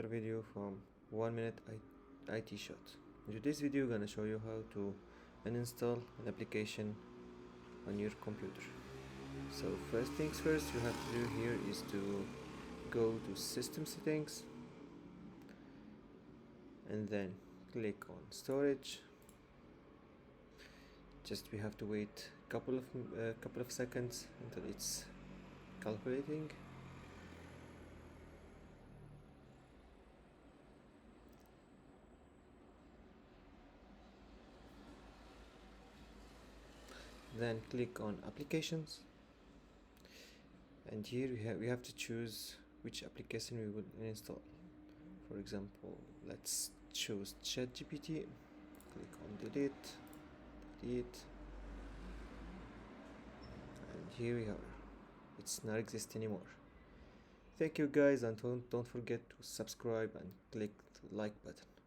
another video from 1 minute IT shot. In today's video I'm gonna show you how to uninstall an application on your computer. So first things first, you have to do here is to go to system settings and then click on storage. Just we have to wait a couple of seconds until it's calculating. Then click on applications, and here we have to choose which application we would install. For example, let's choose ChatGPT. Click on delete, and here we are. It's not exist anymore. Thank you guys, and don't forget to subscribe and click the like button.